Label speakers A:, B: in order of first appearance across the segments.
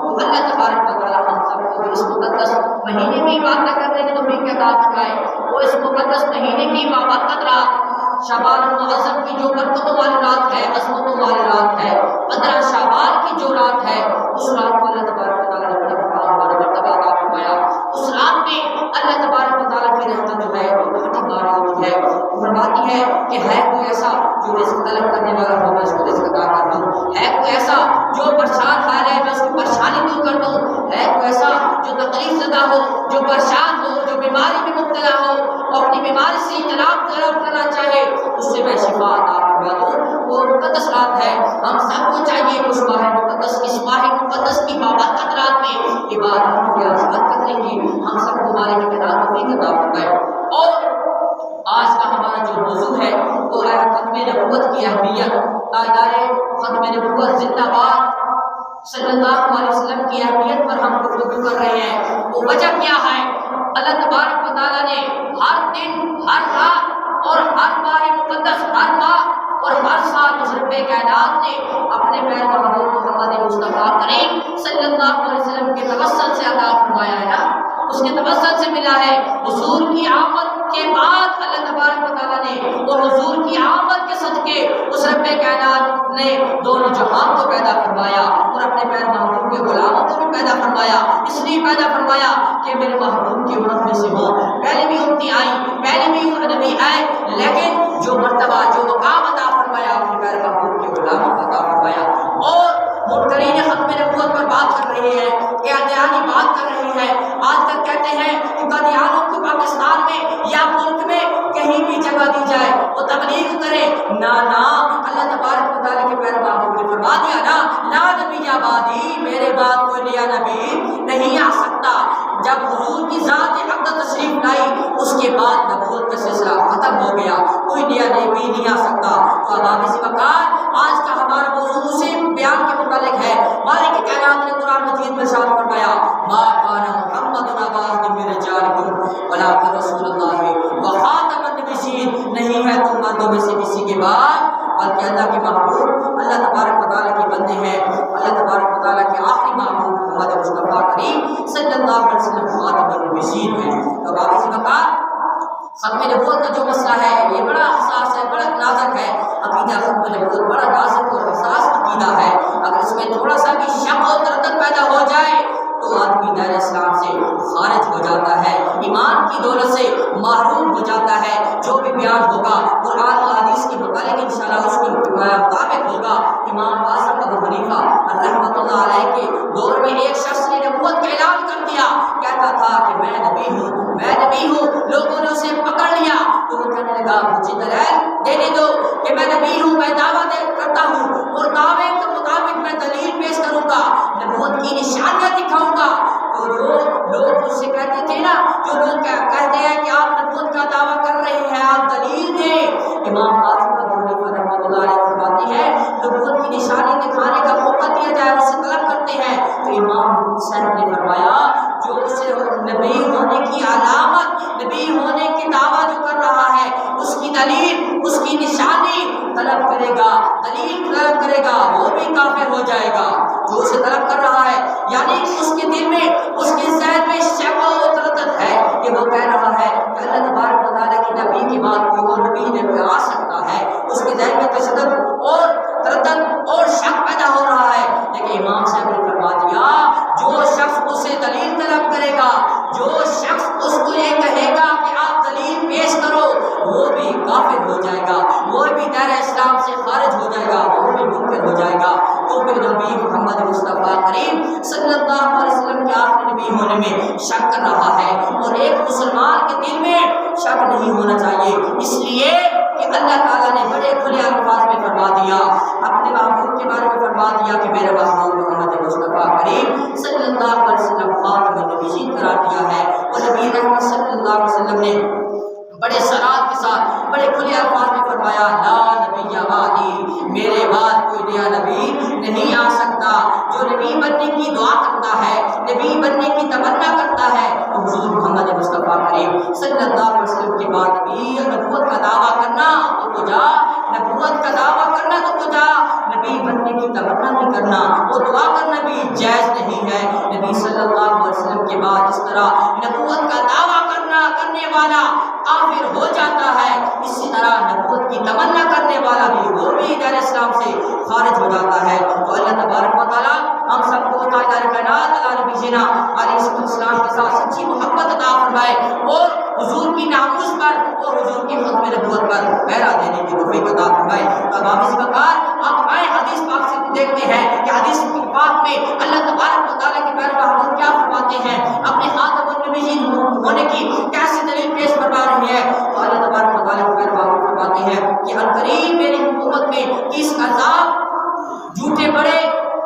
A: تو اللہ تبارک و تعالیٰ ہم سب کو اس مقدس مہینے میں عبادت کرنے کی توفیق عطا فرمائے۔ وہ اس مقدس مہینے کی بابرکت رات شعبان المعظم کی جو برکتوں والی رات ہے، عظمتوں والی رات ہے، 15 شعبان کی جو رات ہے، اس رات کو اللہ تبارک و تعالیٰ نے بڑا مقام اور مرتبہ عطا فرمایا۔ اس رات میں اللہ تبارک و تعالیٰ کی رحمت جو ہے وہ بہت ہی بار ہوتی ہے، فرماتی ہے کہ ہے کوئی ایسا جو رزق طلب کرنے والا ہو میں اس کو رزق عطا کر دوں، ہے کوئی ایسا جو پریشان حال ہے میں اس کی پریشانی دور کر دوں، ہے کوئی ایسا جو تکلیف زدہ ہو، جو پریشان ہو، جو بیماری میں مبتلا ہو، وہ اپنی بیماری سے اجتناب کرنا چاہے اس سے میں شفا عطا فرما دوں۔ وہ مقدس رات ہے، ہم سب کو چاہیے کہ اس ماہ مقدس کی بابرکت رات میں عبادت کی آزاد کرنے کی ہم سب کو مالک کی توفیق عطا فرمائے۔ اور آج کا ہمارا جو موضوع ہے وہ ہے ختم نبوت کی اہمیت۔ تاجدار ختم نبوت زندہ باد صلی اللہ علیہ وسلم کی اہمیت پر ہم گفتگو کر رہے ہیں۔ وہ وجہ کیا ہے؟ اللہ تبارک و تعالیٰ نے ہر دن، ہر رات اور ہر ماہ مقدس، ہر ماہ اور ہر سال مشرف کائنات نے اپنے پیارے محبوب محمد مصطفیٰ کریم صلی اللہ علیہ وسلم کے توسل سے عطا فرمایا ہے نا، اس کے توسل سے ملا ہے۔ حضور کی آمد کے بعد اللہ تبارک و تعالیٰ نے اور حضور کی آمد کے صدقے اس رب کائنات نے دونوں جہان کو پیدا فرمایا اور اپنے پیارے محبوب کے غلاموں کو بھی پیدا فرمایا۔ اس لیے پیدا فرمایا کہ میرے محبوب کی امت میں سے ہوں، پہلے بھی امتی آئی، پہلے بھی نبی آئے، لیکن جو مرتبہ، جو مقام عطا فرمایا اپنے پیارے محبوب کے غلاموں کو عطا فرمایا۔ اور منکرین ختم نبوت پر بات کر رہے ہیں، قادیانی بات کر رہے ہیں۔ آج تک کہتے ہیں کہ قادیانوں کو پاکستان میں یا ملک میں کہیں بھی جگہ دی جائے وہ تبلیغ کرے، نہ اللہ تبارک و تعالیٰ کے پیارے محبوب نے فرما دیا نا، لا نبی آبادی، میرے بعد کوئی نیا نبی نہیں آ سکتا۔ جب حضور کی ذات اقدس تشریف لائی اس کے بعد نبوت کا سلسلہ ختم ہو گیا، کوئی نیا نبی نہیں آ سکتا۔ تو اب اسی وقت آج کا ہمارا موضوع اسی بیان کے متعلق ہے۔ مالک کائنات نے قرآن مجید میں ارشاد فرمایا، ما کان محمد ابا احد من رجالکم ولکن رسول اللہ وخاتم النبیین، نہیں ہے تم مردوں میں سے کسی کے بعد بلکہ اللہ کے محبوب، اللہ تبارک و تعالیٰ کے بندے ہیں، اللہ تبارک و تعالیٰ کے آخری محبوب محمد مصطفیٰ کریم صلی اللہ علیہ وسلم خاتم النبیین ہیں۔ تو اب اسی وقت ختم نبوت کا جو مسئلہ ہے یہ بڑا حساس ہے، بڑا نازک ہے۔ عقیدہ ختم نبوت بڑا نازک اور حساس عقیدہ ہے، اگر اس میں تھوڑا سا بھی شک اور تردد پیدا ہو جائے تو آدمی دائرہ اسلام سے خارج ہو جاتا ہے، ایمان کی دولت سے محروم ہو جاتا ہے۔ جو بھی بیان ہوگا قرآن و حدیث کے متعلق انشاءاللہ اس کے مطابق ہوگا۔ امام اعظم ابو حنیفہ رحمۃ اللہ علیہ کے دور میں ایک شخص نے نبوت کا اعلان کر دیا، کہتا تھا کہ میں نبی ہوں، میں نبی ہوں۔ لوگوں نے اسے پکڑ لیا تو وہ کہنے لگا مجھے دلائل دینے دو کہ میں نبی ہوں، میں دعویٰ کرتا ہوں اور دعوے کے مطابق میں دلیل پیش کروں گا، نبوت کی نشانیاں دکھاؤں گا۔ تو جو لوگ اس سے کہتے تھے نا، جو لوگ کہتے ہیں کہ آپ نبوت کا دعویٰ کر رہے ہیں، آپ دلیل دیں۔ امام اعظم ابو حنیفہ رحمۃ اللہ علیہ فرماتے ہیں نبوت کی نشانی دکھانے کا موقع دیا جائے، اس سے طلب کرتے ہیں۔ تو امام صاحب نے فرمایا جو اسے نبی ہونے کی علامت، نبی ہونے کی دعویٰ جو کر رہا ہے اس کی دلیل، اس کی نشانی طلب کرے گا، دلیل طلب کرے گا، وہ بھی کافر ہو جائے گا جو اسے طلب کر رہا ہے۔ یعنی کہ اس کے دل میں، اس کے ذہن میں شک و تردد ہے کہ وہ کہہ رہا ہے کہ اللہ تبارک و تعالیٰ کی نبی کی بات کوئی اور نبی نے آ سکتا ہے، اس کے ذہن میں تشدد اور تردد اور شک پیدا ہو رہا ہے۔ لیکن امام صاحب نے فرما دیا جو شخص اسے دلیل طلب کرے گا، جو شخص اس کو یہ کہے گا کہ آپ دلیل پیش کرو، وہ بھی کافر ہو جائے گا، وہ بھی دائرہ اسلام سے خارج ہو جائے گا، وہ بھی منکر ہو جائے گا۔ تو پھر نبی محمد مصطفیٰ کریم صلی اللہ علیہ وسلم کے آخری نبی ہونے میں شک کر رہا ہے، اور ایک مسلمان کے دل میں شک نہیں ہونا چاہیے، اس لیے کہ اللہ تعالیٰ نے بڑے کھلے الفاظ میں فرما دیا، اپنے محبوب کے بارے میں فرما دیا کہ میرے محبوب محمد مصطفیٰ کریم صلی اللہ علیہ وسلم خاتم النبیین قرار دیا ہے۔ اور نبی رحمت صلی اللہ علیہ وسلم نے بڑے صراحت کے ساتھ بڑے کھلے الفاظ میں فرمایا لا نبی بعدی، میرے بعد کوئی نیا نبی نہیں آ سکتا۔ جو نبی بننے کی دعا کرتا ہے، نبی بننے کی تمنا کرتا ہے، تو حضور محمد مصطفیٰ کریم صلی اللہ علیہ وسلم کے بعد بھی نبوت کا دعویٰ کرنا تو کجا، نبوت کا دعویٰ کرنا تو کجا، نبی بننے کی تمنا نہیں کرنا، وہ دعا کرنا بھی جائز نہیں ہے۔ طرح نبوت کا دعویٰ کرنے والا کافر ہو جاتا ہے، اسی طرح نبوت کی تمنا کرنے والا بھی وہ بھی دین اسلام سے خارج ہو جاتا ہے۔ تو اللہ تبارک و تعالیٰ ہم سب کو تعالیٰ کائنات علی نبی جینا علیہ السلام کے ساتھ سچی محبت عطا فرمائے اور حضور کی ناموس پر اور حضور کی ختم نبوت پر پہرا دینے کی توفیق عطا فرمائے۔ اب آپ اس وقت آپ آئے حدیث پاک سے دیکھتے ہیں کہ حدیث پاک میں اللہ تبارک و تعالیٰ کے پیارے محبوب کیا فرماتے ہیں، اپنے خاتم النبیین ہونے کی کیسی دلیل پیش فرما رہی ہے۔ تو اللہ تبارک و تعالیٰ کے پیارے محبوب فرماتے ہیں کہ عنقریب میری حکومت میں 30 عذاب جھوٹے بڑے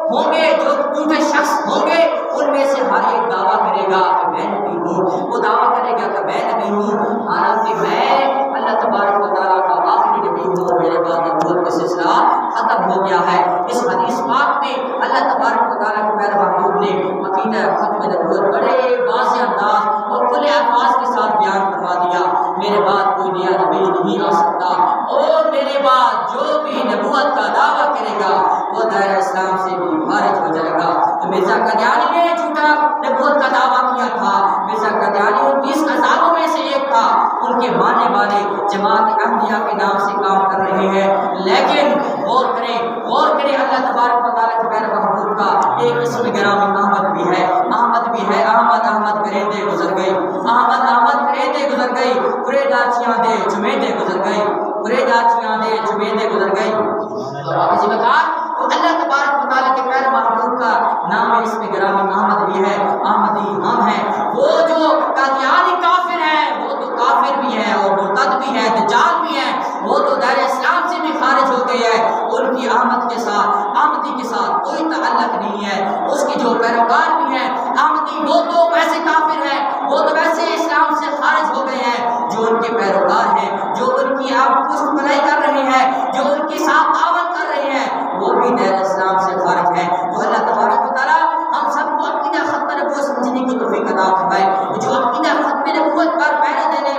A: ہوں گے، جو جھوٹے شخص ہوں گے ان میں سے ہر ایک دعویٰ کرے گا کہ میں نبی ہوں، وہ دعویٰ کرے گا کہ میں نبی ہوں، حالانکہ میں اللہ تبارک و تعالیٰ کا آخری نبی ہوں، میرے بعد نبوت کا سلسلہ ختم ہو گیا ہے۔ اس حدیث پاک میں اللہ تبارک و تعالیٰ کے پیارے محبوب نے عقیدہ ختم نبوت بڑے واضح انداز اور کھلے الفاظ کے ساتھ بیان فرما دیا، میرے بعد کوئی نیا نبی نہیں آ سکتا اور میرے بعد جو بھی نبوت کا دعویٰ کرے گا وہ دائرہ اسلام سے بھی خارج ہو جائے گا۔ تو مرزا قادیانی نے جھوٹا نبوت کا دعویٰ کیا تھا، مرزا قادیانی 29 عذابوں میں سے ایک تھا، ان کے ماننے والے جماعت احمدیہ کے نام سے کام کر رہے ہیں، لیکن غور کریں اللہ تبارک و تعالیٰ کے پیارے محبوب کا ایک اسم گرامی احمد بھی ہے، احمد کریندے گزر گئی، احمد کریندے گزر گئی، پورے داچیاں دے جمیندے گزر گئی، پورے داچیاں دے جمیندے گزر گئی۔ اسی وقت تو اللہ تبارک و تعالیٰ کے پیارے محبوب کا نام ہے اس میں گرامی احمد بھی ہے، احمدی ہم ہیں۔ وہ جو قادیانی کافر ہیں وہ تو کافر بھی ہے اور مرتد بھی ہے، دجال بھی ہے، وہ تو دائرہ اسلام سے بھی خارج ہو گئے ہیں، ان کی احمدی کے ساتھ کوئی تعلق نہیں ہے۔ اس کے جو پیروکار بھی ہیں احمدی وہ تو ویسے کافر ہیں، وہ تو ویسے اسلام سے خارج ہو گئے ہیں، جو ان کے پیروکار ہیں، جو ان کی پشت پناہی کر رہے ہیں، جو ان کے ساتھ تعاون کر رہے ہیں، وہ بھی دین اسلام سے خارج ہے۔ تو اللہ تبارک و تعالیٰ ہم سب کو عقیدہ ختم نبوت سمجھنے کی توفیق عطا فرمائے۔ جو عقیدہ ختم نبوت پر پہرا دینا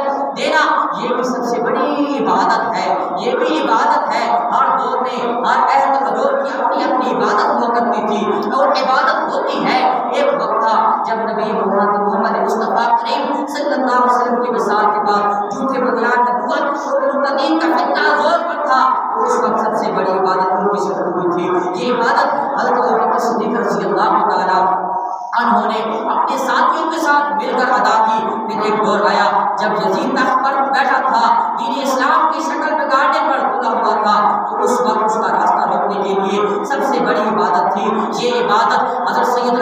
A: یہ بھی سب سے بڑی عبادت ہے، یہ بھی عبادت ہے۔ ہر دور میں ہر عہد و دور کی اپنی اپنی عبادت ہوا کرتی تھی اور عبادت ہوتی ہے۔ ایک وقت تھا جب نبی محمد مصطفیٰ کریم صلی اللہ علیہ وسلم کی وصال کے بعد جھوٹے بدیان نبوت اور مرتدین کا فتنہ زور پر تھا، اس وقت سب سے بڑی عبادت ان کی شروع ہوئی تھی۔ یہ عبادت حضرت ابوبکر صدیق رضی اللہ تعالیٰ انہوں نے اپنے ساتھیوں کے ساتھ مل کر ادا کی۔ پھر ایک دور آیا جب یزید تخت پر بیٹھا تھا، دین اسلام کی شکل بگاڑنے پر تلا ہوا تھا، تو اس وقت اس کا راستہ روکنے کے لیے سب سے بڑی عبادت تھی یہ عبادت حضرت سید